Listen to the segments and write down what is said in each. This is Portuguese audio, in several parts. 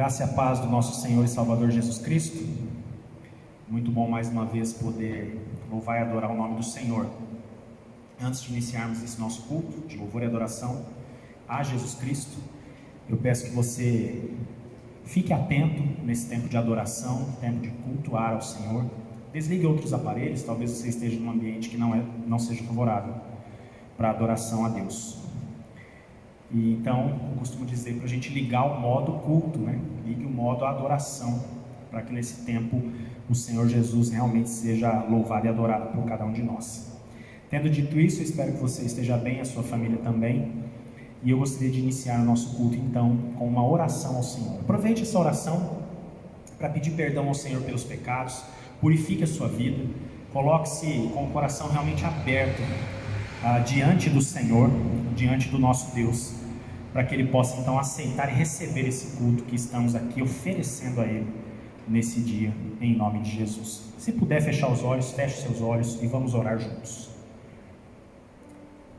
Graça e a paz do nosso Senhor e Salvador Jesus Cristo. Muito bom mais uma vez poder louvar e adorar o nome do Senhor. Antes de iniciarmos esse nosso culto de louvor e adoração a Jesus Cristo, eu peço que você fique atento nesse tempo de adoração, tempo de cultuar ao Senhor. Desligue outros aparelhos, talvez você esteja num ambiente que não seja favorável para a adoração a Deus. E então, eu costumo dizer para a gente ligar o modo culto, né? Ligue o modo adoração, para que nesse tempo o Senhor Jesus realmente seja louvado e adorado por cada um de nós. Tendo dito isso, eu espero que você esteja bem, a sua família também. E eu gostaria de iniciar o nosso culto então com uma oração ao Senhor. Aproveite essa oração para pedir perdão ao Senhor pelos pecados, purifique a sua vida, coloque-se com o coração realmente aberto diante do Senhor, diante do nosso Deus, para que Ele possa então aceitar e receber esse culto que estamos aqui oferecendo a Ele nesse dia, em nome de Jesus. Se puder fechar os olhos, feche seus olhos e vamos orar juntos.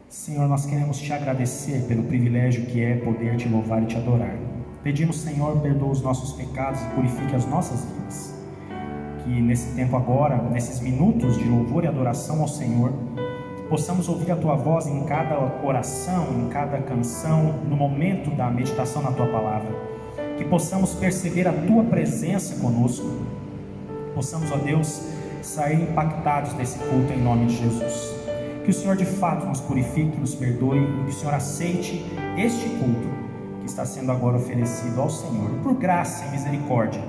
Senhor, nós queremos Te agradecer pelo privilégio que é poder Te louvar e Te adorar. Pedimos, Senhor, perdoa os nossos pecados e purifique as nossas vidas. Que nesse tempo agora, nesses minutos de louvor e adoração ao Senhor, possamos ouvir a Tua voz em cada oração, em cada canção, no momento da meditação na Tua Palavra. Que possamos perceber a Tua presença conosco. Possamos, ó Deus, sair impactados desse culto em nome de Jesus. Que o Senhor de fato nos purifique, nos perdoe, que o Senhor aceite este culto que está sendo agora oferecido ao Senhor. E por graça e misericórdia,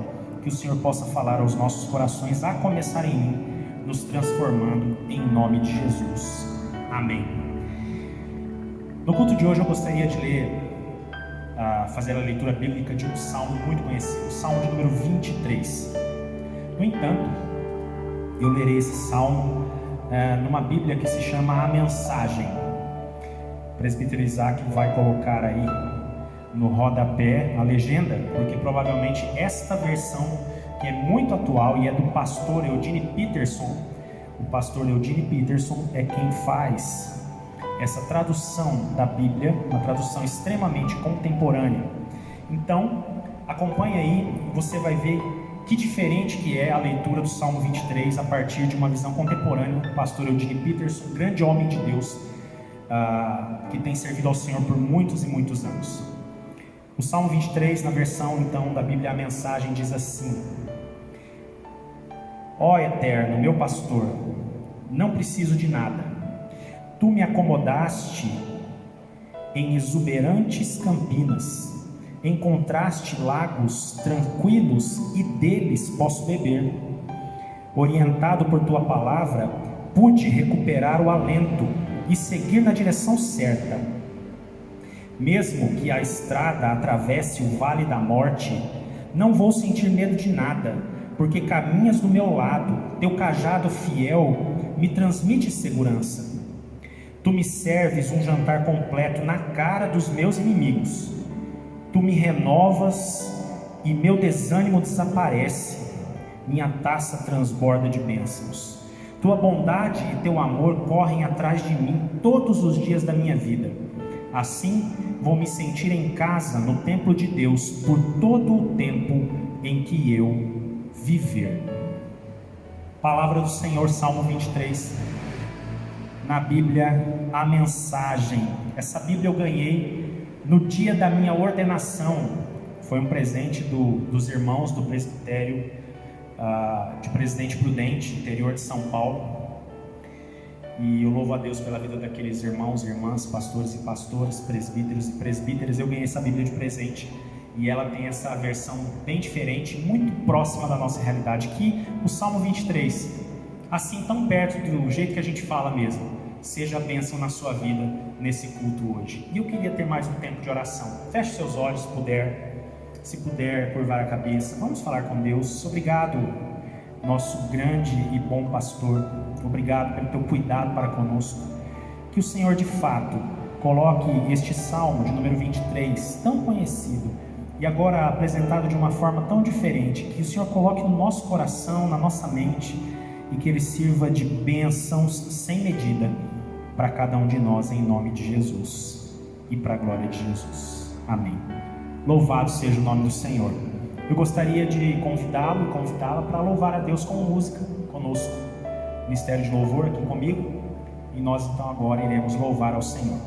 que o Senhor possa falar aos nossos corações, a começar em mim, nos transformando em nome de Jesus. Amém. No culto de hoje eu gostaria de fazer a leitura bíblica de um salmo muito conhecido, o salmo de número 23. No entanto, eu lerei esse salmo numa Bíblia que se chama A Mensagem. O presbítero Isaac vai colocar aí no rodapé a legenda, porque provavelmente esta versão, que é muito atual e é do pastor Eugene Peterson. O pastor Eugene Peterson é quem faz essa tradução da Bíblia, uma tradução extremamente contemporânea. Então, acompanhe aí e você vai ver que diferente que é a leitura do Salmo 23 a partir de uma visão contemporânea do pastor Eugene Peterson, grande homem de Deus, que tem servido ao Senhor por muitos e muitos anos. O Salmo 23, na versão então da Bíblia A Mensagem, diz assim: Ó Eterno, meu pastor, não preciso de nada. Tu me acomodaste em exuberantes campinas, encontraste lagos tranquilos e deles posso beber. Orientado por tua palavra, pude recuperar o alento e seguir na direção certa. Mesmo que a estrada atravesse o vale da morte, não vou sentir medo de nada, porque caminhas do meu lado, teu cajado fiel me transmite segurança. Tu me serves um jantar completo na cara dos meus inimigos. Tu me renovas e meu desânimo desaparece. Minha taça transborda de bênçãos. Tua bondade e teu amor correm atrás de mim todos os dias da minha vida. Assim, vou me sentir em casa no templo de Deus por todo o tempo em que eu viver. Palavra do Senhor, Salmo 23, na Bíblia A Mensagem. Essa Bíblia eu ganhei no dia da minha ordenação. Foi um presente dos irmãos do presbitério de Presidente Prudente, interior de São Paulo. E eu louvo a Deus pela vida daqueles irmãos e irmãs, pastores e pastoras, presbíteros e presbíteras. Eu ganhei essa Bíblia de presente e ela tem essa versão bem diferente, muito próxima da nossa realidade, que o Salmo 23, assim tão perto do jeito que a gente fala mesmo. Seja a bênção na sua vida nesse culto hoje. E eu queria ter mais um tempo de oração. Feche seus olhos se puder curvar a cabeça. Vamos falar com Deus. Obrigado, nosso grande e bom pastor. Obrigado pelo teu cuidado para conosco. Que o Senhor de fato coloque este salmo de número 23, tão conhecido, e agora apresentado de uma forma tão diferente, que o Senhor coloque no nosso coração, na nossa mente, e que ele sirva de bênçãos sem medida para cada um de nós, em nome de Jesus e para a glória de Jesus. Amém. Louvado seja o nome do Senhor. eu gostaria de convidá-lo e convidá-la para louvar a Deus com música conosco. Ministério de Louvor aqui comigo. E nós então agora iremos louvar ao Senhor.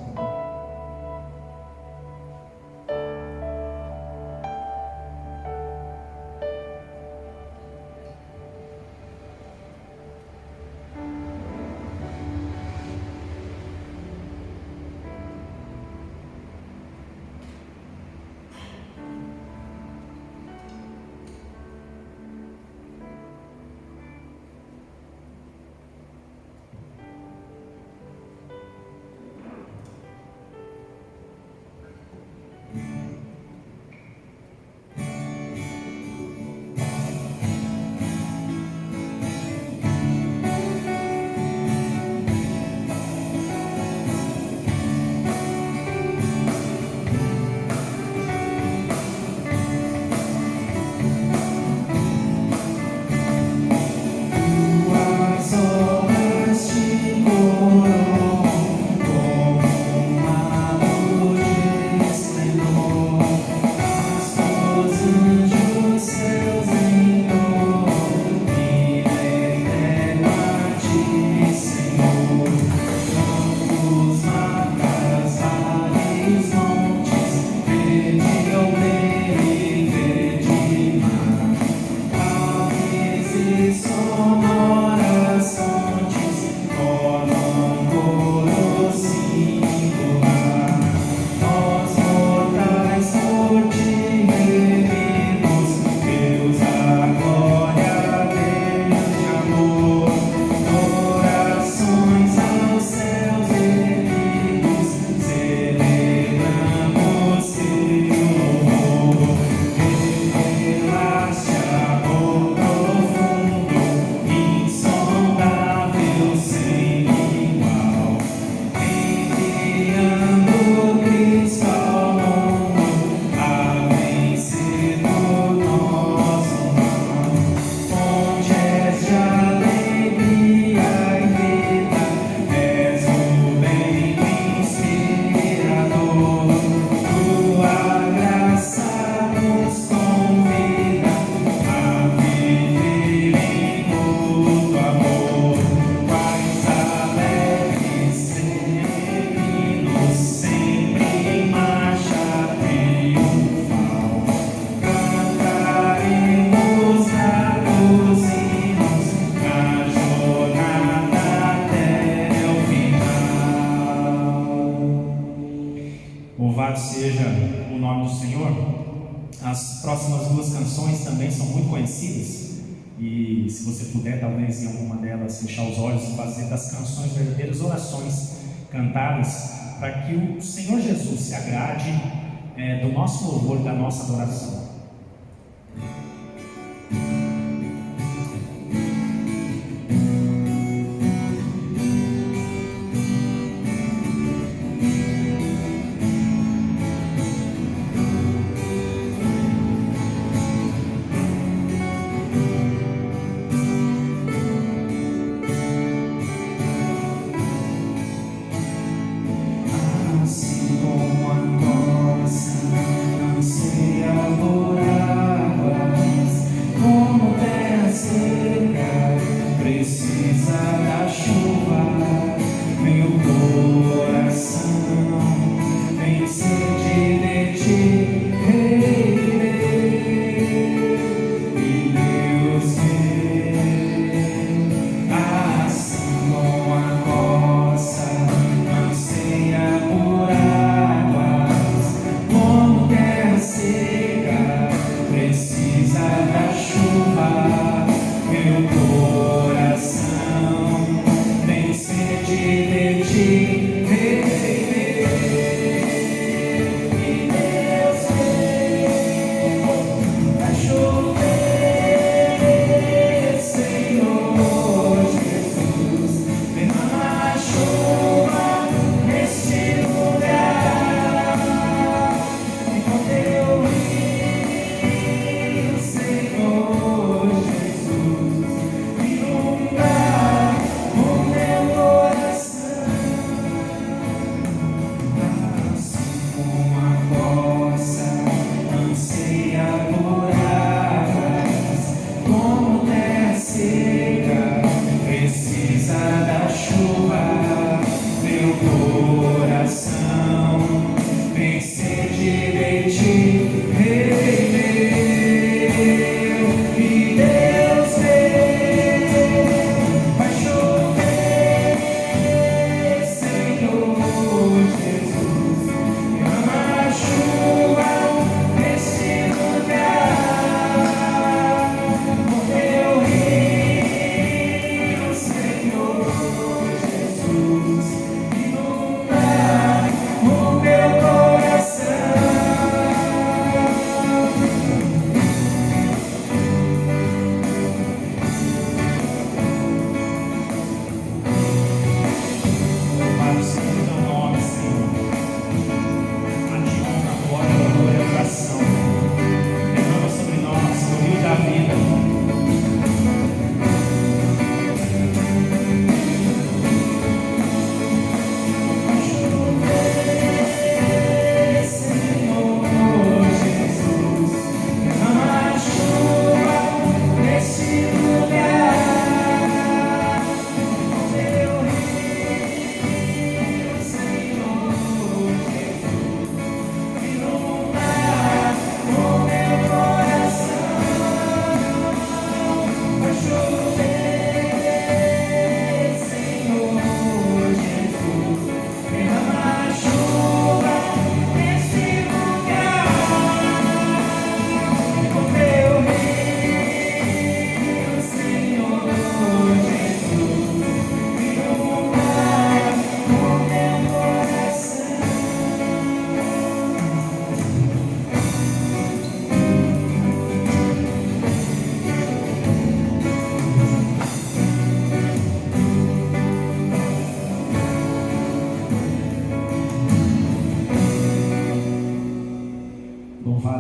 Louvado seja o nome do Senhor. As próximas duas canções também são muito conhecidas, e se você puder, talvez em alguma delas fechar os olhos e fazer das canções verdadeiras orações cantadas, para que o Senhor Jesus se agrade do nosso louvor, da nossa adoração. Anseia por águas, como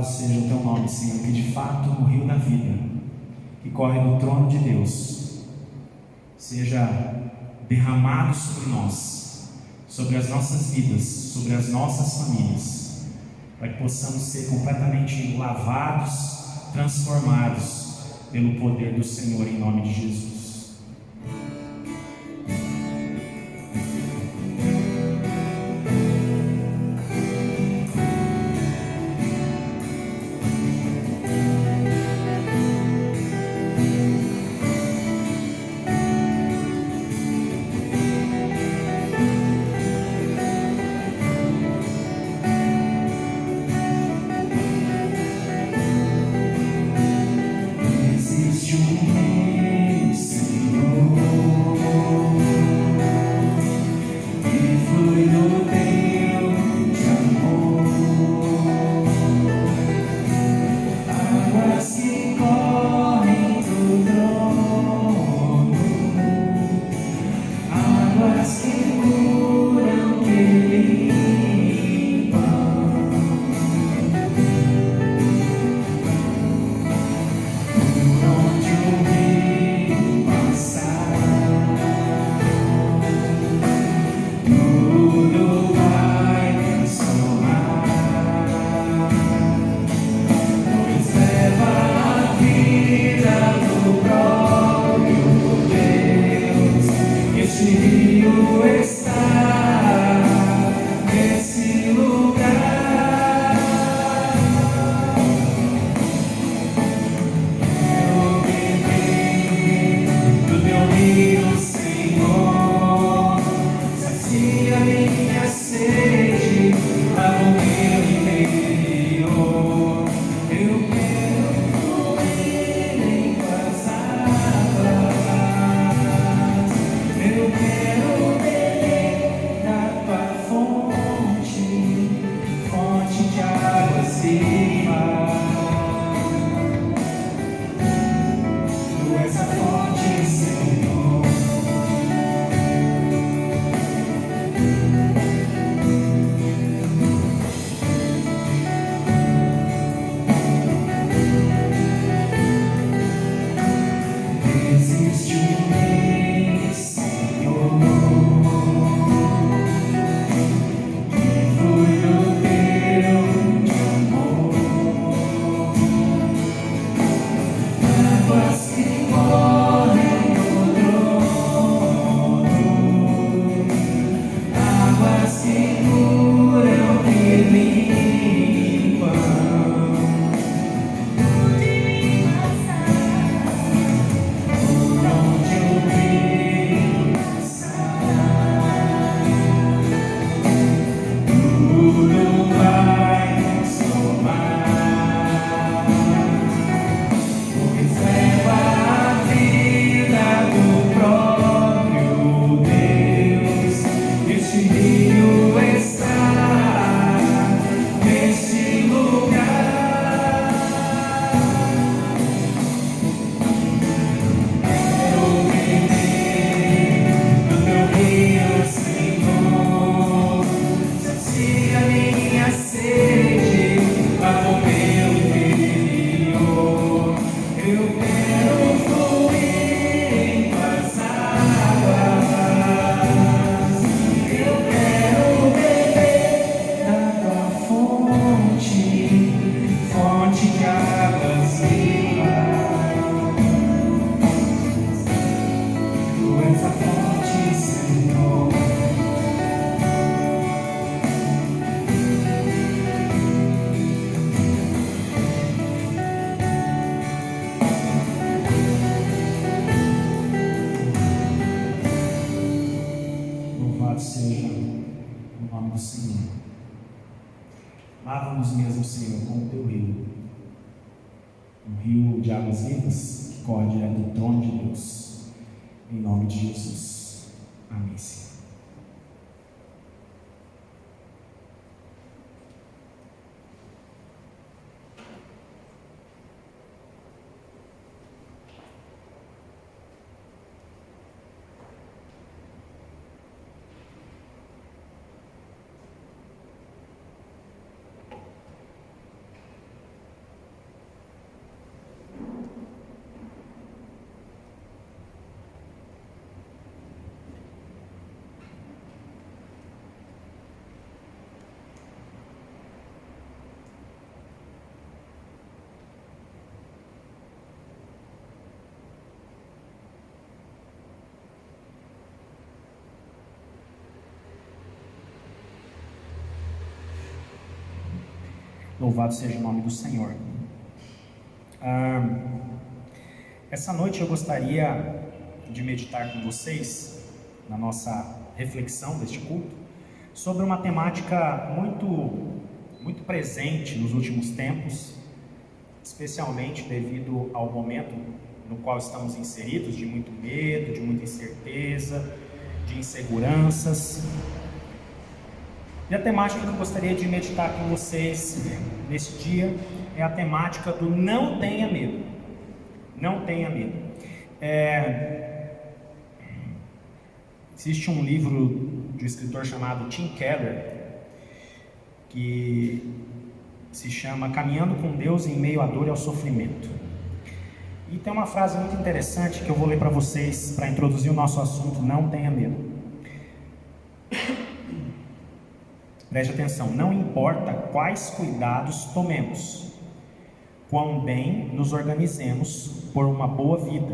seja o teu nome, Senhor, que de fato o rio da vida, que corre do trono de Deus, seja derramado sobre nós, sobre as nossas vidas, sobre as nossas famílias, para que possamos ser completamente lavados, transformados pelo poder do Senhor, em nome de Jesus. Lava-nos mesmo, Senhor, com o teu rio, um rio de águas vivas que corre direto do trono de Deus, em nome de Jesus. Amém, Senhor. Louvado seja o nome do Senhor. Essa noite eu gostaria de meditar com vocês, na nossa reflexão deste culto, sobre uma temática muito presente nos últimos tempos, especialmente devido ao momento no qual estamos inseridos, de muito medo, de muita incerteza, de inseguranças. E a temática que eu gostaria de meditar com vocês nesse dia é a temática do não tenha medo. Não tenha medo. Existe um livro de um escritor chamado Tim Keller, que se chama Caminhando com Deus em Meio à Dor e ao Sofrimento. E tem uma frase muito interessante que eu vou ler para vocês, para introduzir o nosso assunto, não tenha medo. Preste atenção, não importa quais cuidados tomemos, quão bem nos organizemos por uma boa vida,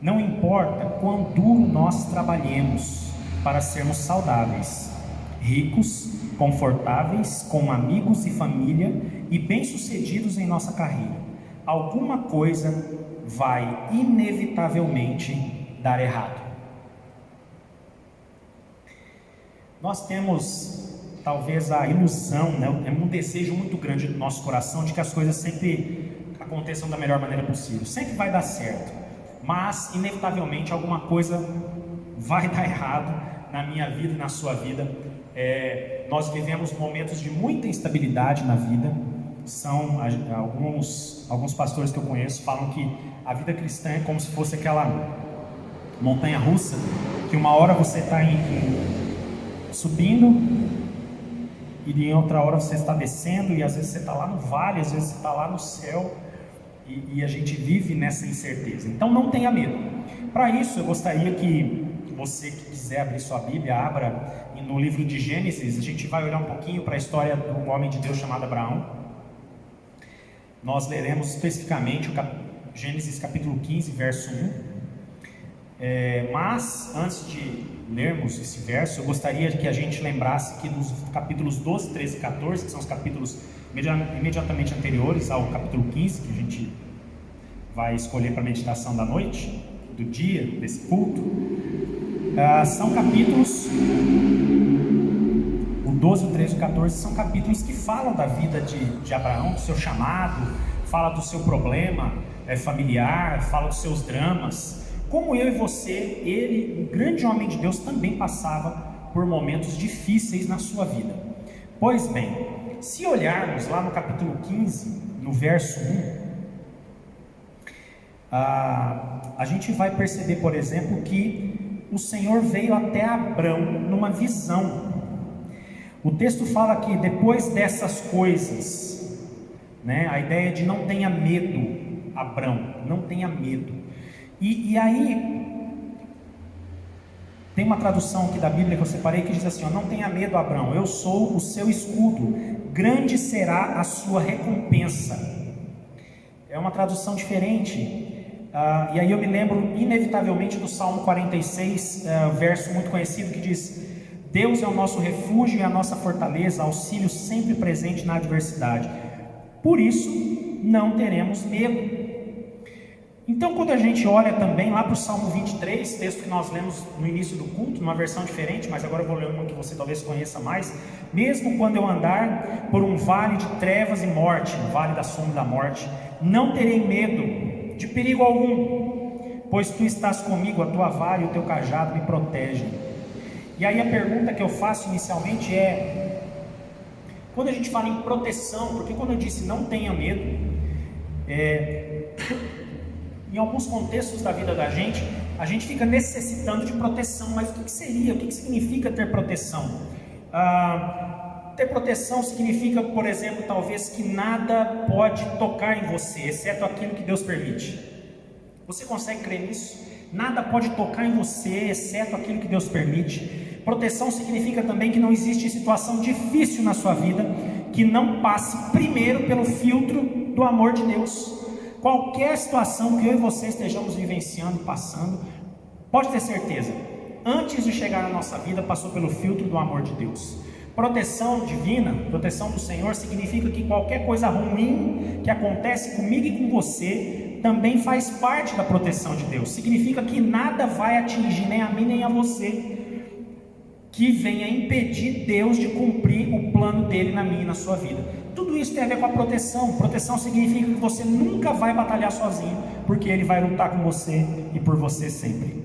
não importa quão duro nós trabalhemos para sermos saudáveis, ricos, confortáveis, com amigos e família e bem-sucedidos em nossa carreira, alguma coisa vai inevitavelmente dar errado. Nós temos talvez a ilusão, é um desejo muito grande do nosso coração de que as coisas sempre aconteçam da melhor maneira possível, sempre vai dar certo, mas inevitavelmente alguma coisa vai dar errado na minha vida e na sua vida. Nós vivemos momentos de muita instabilidade na vida. São alguns pastores que eu conheço falam que a vida cristã é como se fosse aquela montanha russa, que uma hora você está subindo e em outra hora você está descendo, e às vezes você está lá no vale, às vezes você está lá no céu, e a gente vive nessa incerteza. Então não tenha medo. Para isso eu gostaria que você que quiser abrir sua Bíblia, abra no livro de Gênesis. A gente vai olhar um pouquinho para a história de um homem de Deus chamado Abraão. Nós leremos especificamente Gênesis capítulo 15, verso 1. Mas antes de lermos esse verso, eu gostaria que a gente lembrasse que nos capítulos 12, 13 e 14, que são os capítulos imediatamente anteriores ao capítulo 15, que a gente vai escolher para a meditação da noite, do dia, desse culto, são capítulos, o 12, o 13 e o 14, são capítulos que falam da vida de Abraão, do seu chamado, fala do seu problema familiar, fala dos seus dramas. Como eu e você, ele, um grande homem de Deus, também passava por momentos difíceis na sua vida. Pois bem, se olharmos lá no capítulo 15, no verso 1, a gente vai perceber, por exemplo, que o Senhor veio até Abrão numa visão. O texto fala que depois dessas coisas, a ideia de não tenha medo, Abrão, não tenha medo. E aí, tem uma tradução aqui da Bíblia que eu separei que diz assim: não tenha medo, Abrão, eu sou o seu escudo, grande será a sua recompensa. É uma tradução diferente. E aí eu me lembro inevitavelmente do Salmo 46, verso muito conhecido, que diz: Deus é o nosso refúgio e a nossa fortaleza, auxílio sempre presente na adversidade. Por isso, não teremos medo. Então, quando a gente olha também lá para o Salmo 23, texto que nós lemos no início do culto, numa versão diferente, mas agora eu vou ler uma que você talvez conheça mais. Mesmo quando eu andar por um vale de trevas e morte, um vale da sombra da morte, não terei medo de perigo algum, pois tu estás comigo, a tua vara e o teu cajado me protegem. E aí a pergunta que eu faço inicialmente é: quando a gente fala em proteção, porque quando eu disse não tenha medo, em alguns contextos da vida da gente, a gente fica necessitando de proteção. Mas o que seria? O que significa ter proteção? Ter proteção significa, por exemplo, talvez que nada pode tocar em você, exceto aquilo que Deus permite. Você consegue crer nisso? Nada pode tocar em você, exceto aquilo que Deus permite. Proteção significa também que não existe situação difícil na sua vida que não passe primeiro pelo filtro do amor de Deus. Qualquer situação que eu e você estejamos vivenciando, passando, pode ter certeza, antes de chegar na nossa vida, passou pelo filtro do amor de Deus. Proteção divina, proteção do Senhor, significa que qualquer coisa ruim que acontece comigo e com você também faz parte da proteção de Deus. Significa que nada vai atingir nem a mim nem a você que venha impedir Deus de cumprir o plano dele na minha e na sua vida. Tudo isso tem a ver com a proteção. Proteção significa que você nunca vai batalhar sozinho, porque Ele vai lutar com você e por você sempre.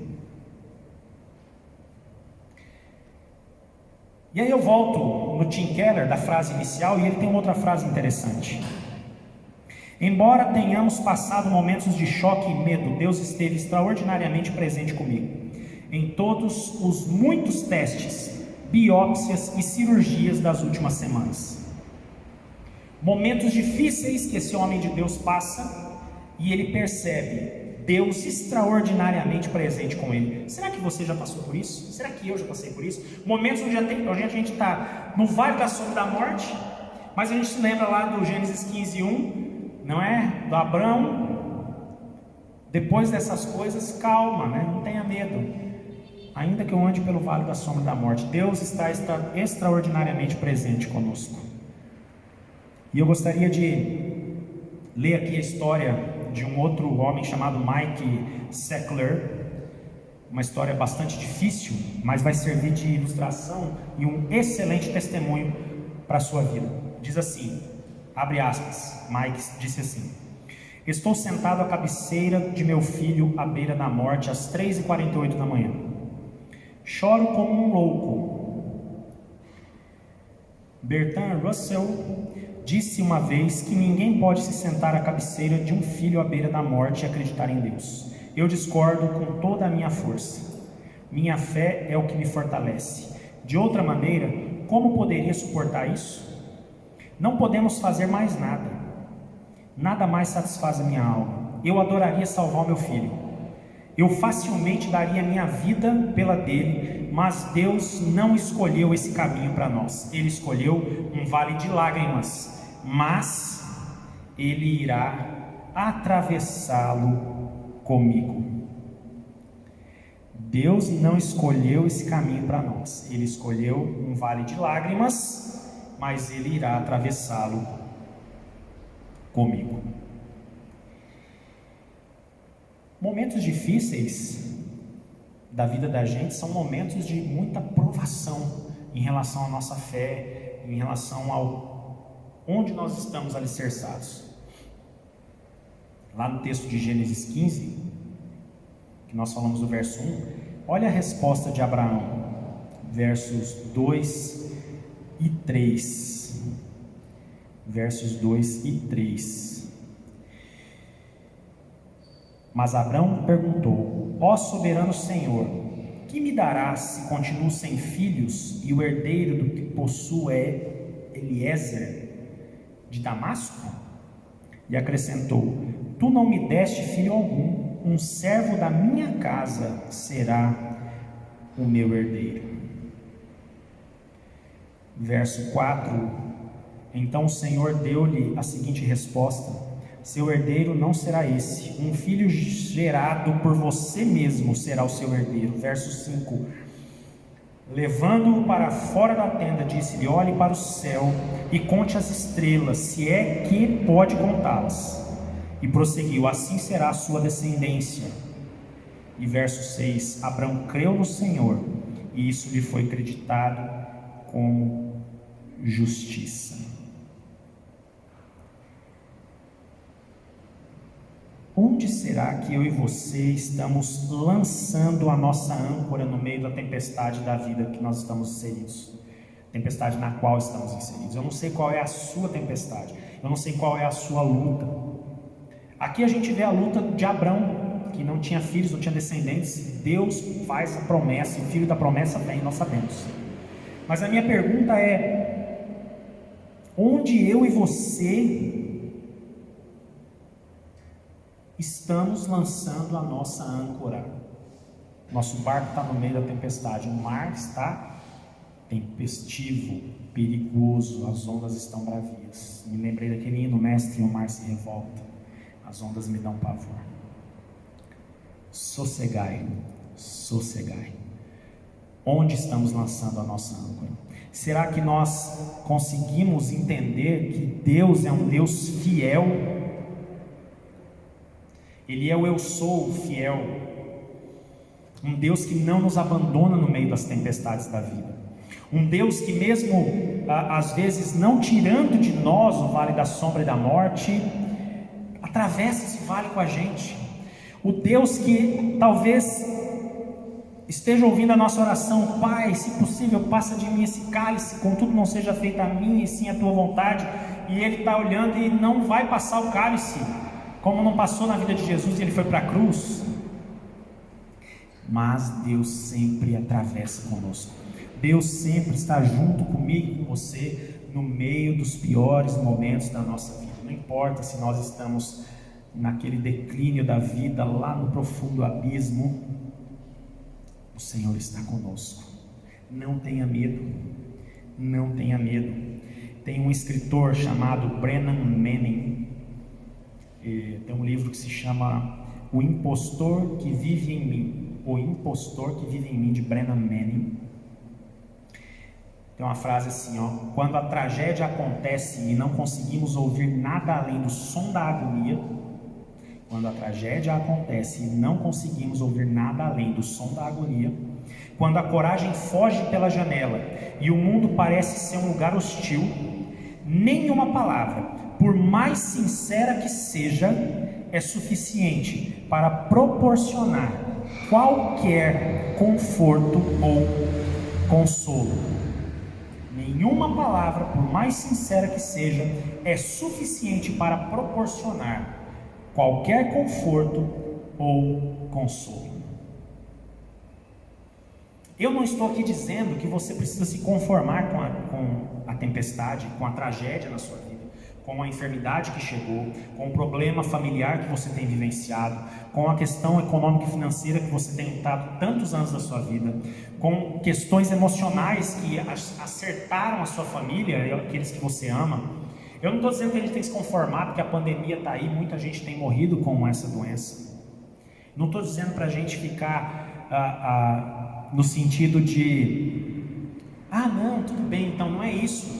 E aí eu volto no Tim Keller, da frase inicial, e ele tem uma outra frase interessante. Embora tenhamos passado momentos de choque e medo, Deus esteve extraordinariamente presente comigo em todos os muitos testes, biópsias e cirurgias das últimas semanas. Momentos difíceis que esse homem de Deus passa, e ele percebe Deus extraordinariamente presente com ele. Será que você já passou por isso? Será que eu já passei por isso? Momentos onde a gente está no vale da sombra da morte, mas a gente se lembra lá do Gênesis 15:1, não é? Do Abraão. Depois dessas coisas, calma, né? Não tenha medo. Ainda que eu ande pelo vale da sombra da morte, Deus está extraordinariamente presente conosco. E eu gostaria de ler aqui a história de um outro homem chamado Mike Sackler, uma história bastante difícil, mas vai servir de ilustração e um excelente testemunho para a sua vida. Diz assim, abre aspas, Mike disse assim: estou sentado à cabeceira de meu filho à beira da morte às 3h48 da manhã. Choro como um louco. Bertrand Russell disse uma vez que ninguém pode se sentar à cabeceira de um filho à beira da morte e acreditar em Deus. Eu discordo com toda a minha força. Minha fé é o que me fortalece. De outra maneira, como poderia suportar isso? Não podemos fazer mais nada. Nada mais satisfaz a minha alma. Eu adoraria salvar o meu filho. Eu facilmente daria minha vida pela dele, mas Deus não escolheu esse caminho para nós. Ele escolheu um vale de lágrimas, mas Ele irá atravessá-lo comigo. Deus não escolheu esse caminho para nós. Ele escolheu um vale de lágrimas, mas Ele irá atravessá-lo comigo. Momentos difíceis da vida da gente são momentos de muita provação em relação à nossa fé, em relação ao onde nós estamos alicerçados. Lá no texto de Gênesis 15, que nós falamos do verso 1, olha a resposta de Abraão, versos 2 e 3. Versos 2 e 3. Mas Abrão perguntou: ó soberano Senhor, que me darás se continuo sem filhos e o herdeiro do que possuo é Eliezer de Damasco? E acrescentou: tu não me deste filho algum, um servo da minha casa será o meu herdeiro. Verso 4: então o Senhor deu-lhe a seguinte resposta: seu herdeiro não será esse, um filho gerado por você mesmo será o seu herdeiro. Verso 5: levando-o para fora da tenda, disse-lhe: olhe para o céu e conte as estrelas, se é que pode contá-las. E prosseguiu: assim será a sua descendência. E verso 6: Abrão creu no Senhor, e isso lhe foi acreditado como justiça. Onde será que eu e você estamos lançando a nossa âncora no meio da tempestade da vida que nós estamos inseridos? Tempestade na qual estamos inseridos. Eu não sei qual é a sua tempestade, eu não sei qual é a sua luta. Aqui a gente vê a luta de Abrão, que não tinha filhos, não tinha descendentes. Deus faz a promessa, e o filho da promessa vem, nós sabemos. Mas a minha pergunta é: onde eu e você estamos lançando a nossa âncora? Nosso barco está no meio da tempestade, o mar está tempestivo, perigoso, as ondas estão bravias. Me lembrei daquele hino: mestre, o mar se revolta, as ondas me dão pavor. Sossegai, sossegai. Onde estamos lançando a nossa âncora? Será que nós conseguimos entender que Deus é um Deus fiel? Ele é o eu sou fiel. Um Deus que não nos abandona no meio das tempestades da vida. Um Deus que mesmo, às vezes, não tirando de nós o vale da sombra e da morte, atravessa esse vale com a gente. O Deus que talvez esteja ouvindo a nossa oração: Pai, se possível, passa de mim esse cálice, contudo não seja feita a minha e sim a tua vontade. E Ele está olhando e não vai passar o cálice, como não passou na vida de Jesus e Ele foi para a cruz. Mas Deus sempre atravessa conosco. Deus sempre está junto comigo e com você no meio dos piores momentos da nossa vida. Não importa se nós estamos naquele declínio da vida, lá no profundo abismo, o Senhor está conosco. Não tenha medo, não tenha medo. Tem um escritor chamado Brennan Manning, tem um livro que se chama O Impostor que Vive em Mim. O Impostor que Vive em Mim, de Brennan Manning. Tem uma frase assim, ó: quando a tragédia acontece e não conseguimos ouvir nada além do som da agonia, quando a tragédia acontece e não conseguimos ouvir nada além do som da agonia, quando a coragem foge pela janela e o mundo parece ser um lugar hostil, nenhuma palavra, por mais sincera que seja, é suficiente para proporcionar qualquer conforto ou consolo. Nenhuma palavra, por mais sincera que seja, é suficiente para proporcionar qualquer conforto ou consolo. Eu não estou aqui dizendo que você precisa se conformar com a tempestade, com a tragédia na sua vida, com a enfermidade que chegou, com o problema familiar que você tem vivenciado, com a questão econômica e financeira que você tem lutado tantos anos da sua vida, com questões emocionais que acertaram a sua família e aqueles que você ama. Eu não estou dizendo que a gente tem que se conformar porque a pandemia está aí, muita gente tem morrido com essa doença. Não estou dizendo para a gente ficar no sentido de não, tudo bem, então não é isso.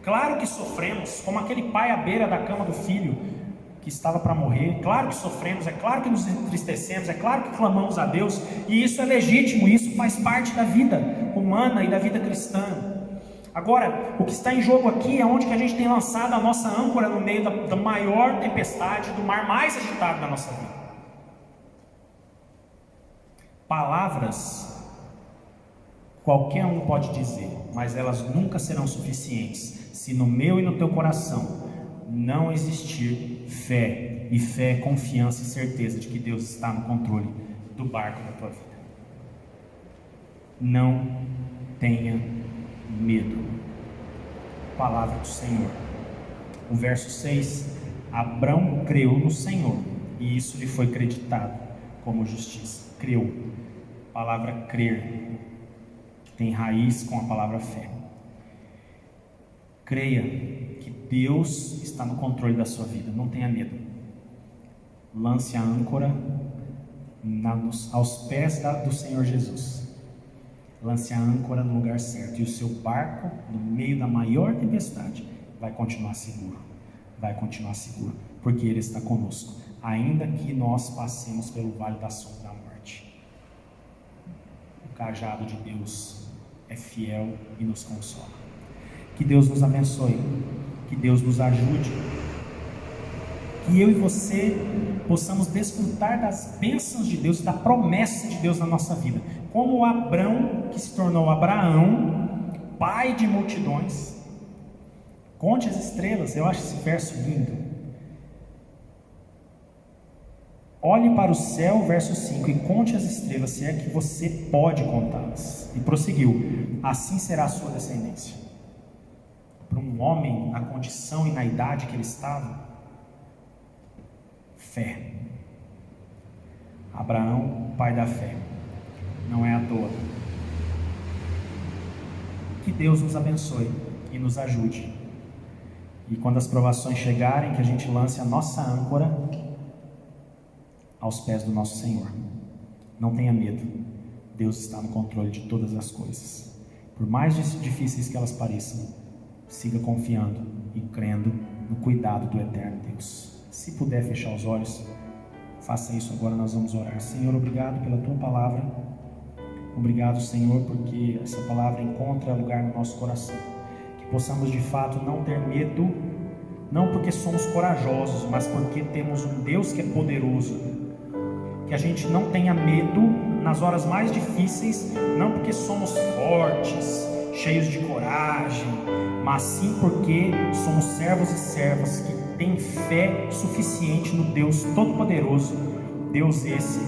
Claro que sofremos, como aquele pai à beira da cama do filho que estava para morrer. Claro que sofremos, é claro que nos entristecemos, é claro que clamamos a Deus, e isso é legítimo, isso faz parte da vida humana e da vida cristã. Agora, o que está em jogo aqui é onde que a gente tem lançado a nossa âncora no meio da maior tempestade, do mar mais agitado da nossa vida. Palavras qualquer um pode dizer, mas elas nunca serão suficientes se no meu e no teu coração não existir fé. E fé é confiança e certeza de que Deus está no controle do barco da tua vida. Não tenha medo. Palavra do Senhor. O verso 6: Abrão creu no Senhor e isso lhe foi creditado como justiça. Creu. A palavra crer tem raiz com a palavra fé. Creia que Deus está no controle da sua vida. Não tenha medo. Lance a âncora aos pés do Senhor Jesus. Lance a âncora no lugar certo, e o seu barco, no meio da maior tempestade, vai continuar seguro. Vai continuar seguro, porque Ele está conosco, ainda que nós passemos pelo vale da sombra da morte. O cajado de Deus é fiel e nos consola. Que Deus nos abençoe, que Deus nos ajude, que eu e você possamos desfrutar das bênçãos de Deus e da promessa de Deus na nossa vida, como Abrão, que se tornou Abraão, pai de multidões. Conte as estrelas. Eu acho esse verso lindo. Olhe para o céu, verso 5, e conte as estrelas, se é que você pode contá-las. E prosseguiu: assim será a sua descendência. Para um homem na condição e na idade que ele estava, fé. Abraão, pai da fé. Não é à toa. Que Deus nos abençoe e nos ajude. E quando as provações chegarem, que a gente lance a nossa âncora aos pés do nosso Senhor. Não tenha medo. Deus está no controle de todas as coisas. Por mais difíceis que elas pareçam, siga confiando e crendo no cuidado do eterno Deus. Se puder fechar os olhos, faça isso agora. Nós vamos orar. Senhor, obrigado pela tua palavra. Obrigado, Senhor, porque essa palavra encontra lugar no nosso coração. Que possamos de fato não ter medo, não porque somos corajosos, mas porque temos um Deus que é poderoso. Que a gente não tenha medo nas horas mais difíceis, não porque somos fortes, cheios de coragem, mas sim porque somos servos e servas que têm fé suficiente no Deus Todo-Poderoso, Deus esse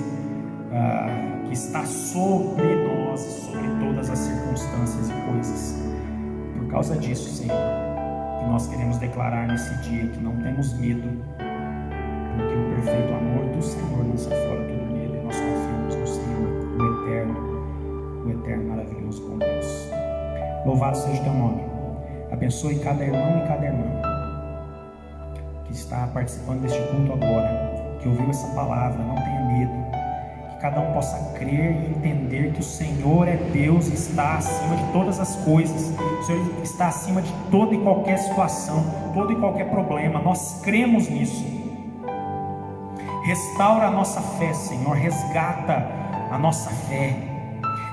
que está sobre nós, sobre todas as circunstâncias e coisas. Por causa disso, Senhor, que nós queremos declarar nesse dia que não temos medo, porque o perfeito amor do Senhor lança fora todo medo, e nós confiamos no Senhor, o eterno maravilhoso com Deus. Louvado seja o teu nome. Abençoe cada irmão e cada irmã que está participando deste culto agora, que ouviu essa palavra. Não tenha medo, que cada um possa crer e entender que o Senhor é Deus e está acima de todas as coisas. O Senhor está acima de toda e qualquer situação, todo e qualquer problema. Nós cremos nisso. Restaura a nossa fé, Senhor, resgata a nossa fé,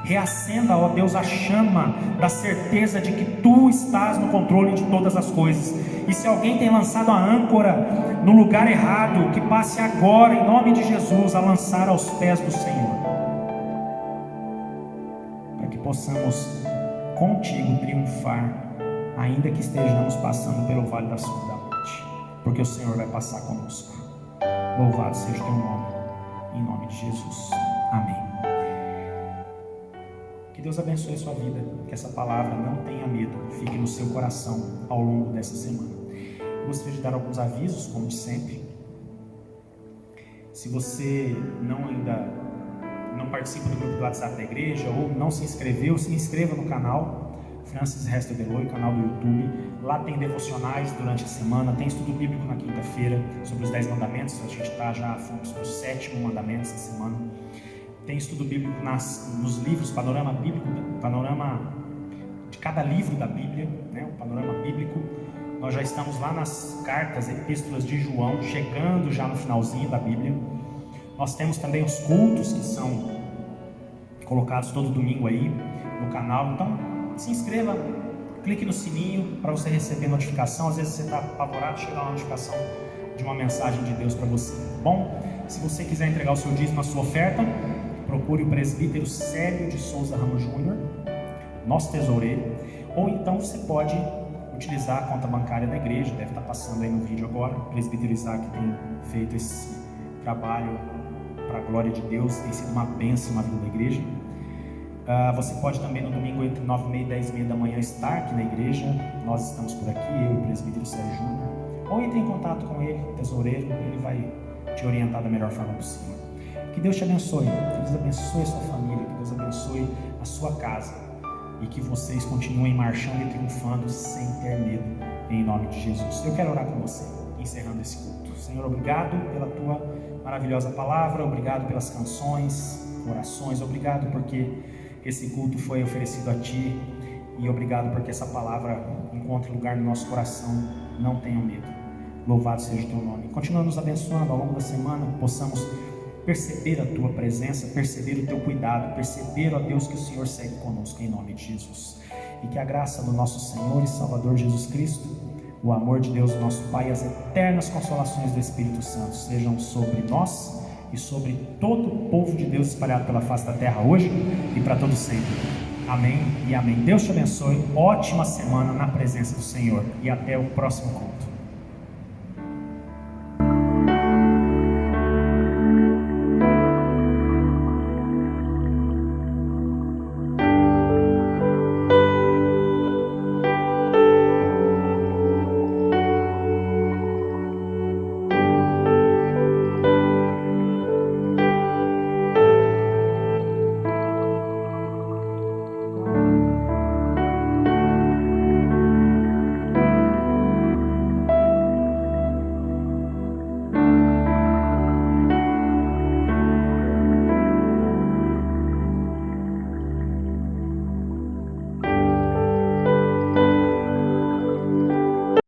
reacenda, ó Deus, a chama da certeza de que Tu estás no controle de todas as coisas. E se alguém tem lançado a âncora no lugar errado, que passe agora, em nome de Jesus, a lançar aos pés do Senhor, para que possamos contigo triunfar, ainda que estejamos passando pelo vale da sombra da morte, porque o Senhor vai passar conosco. Louvado seja o teu nome, em nome de Jesus, amém. Que Deus abençoe a sua vida, que essa palavra, não tenha medo, fique no seu coração ao longo dessa semana. Eu gostaria de dar alguns avisos, como de sempre. Se você ainda não participa do grupo do WhatsApp da igreja, ou não se inscreveu, se inscreva no canal Francis Resto Deloy, canal do YouTube. Lá tem devocionais durante a semana, tem estudo bíblico na quinta-feira sobre os 10 mandamentos. A gente já fomos para o 7º mandamento essa semana. Tem estudo bíblico nos livros, panorama bíblico, panorama de cada livro da Bíblia, né? O panorama bíblico. Nós já estamos lá nas cartas, epístolas de João, chegando já no finalzinho da Bíblia. Nós temos também os cultos que são colocados todo domingo aí no canal. Então, se inscreva, clique no sininho para você receber notificação. Às vezes você está apavorado, chega uma notificação de uma mensagem de Deus para você. Bom, se você quiser entregar o seu dízimo, a sua oferta, procure o presbítero Célio de Souza Ramos Júnior, nosso tesoureiro, ou então você pode utilizar a conta bancária da igreja, deve estar passando aí no vídeo agora. O presbítero Isaac tem feito esse trabalho para a glória de Deus, tem sido uma bênção na vida da igreja. Você pode também no domingo entre 9h30 e 10h30 da manhã estar aqui na igreja. Nós estamos por aqui, eu e o presbítero Célio Júnior. Ou entre em contato com ele, o tesoureiro, ele vai te orientar da melhor forma possível. Que Deus te abençoe, que Deus abençoe a sua família, que Deus abençoe a sua casa, e que vocês continuem marchando e triunfando sem ter medo, em nome de Jesus. Eu quero orar com você, encerrando esse culto. Senhor, obrigado pela tua maravilhosa palavra, obrigado pelas canções, orações, obrigado porque esse culto foi oferecido a Ti, e obrigado porque essa palavra encontra lugar no nosso coração. Não tenham medo. Louvado seja o Teu nome. Continua nos abençoando ao longo da semana, que possamos perceber a Tua presença, perceber o Teu cuidado, perceber, ó Deus, que o Senhor segue conosco, em nome de Jesus. E que a graça do nosso Senhor e Salvador Jesus Cristo, o amor de Deus, nosso Pai, e as eternas consolações do Espírito Santo sejam sobre nós e sobre todo o povo de Deus espalhado pela face da terra hoje e para todo sempre. Amém e amém. Deus te abençoe. Ótima semana na presença do Senhor, e até o próximo culto.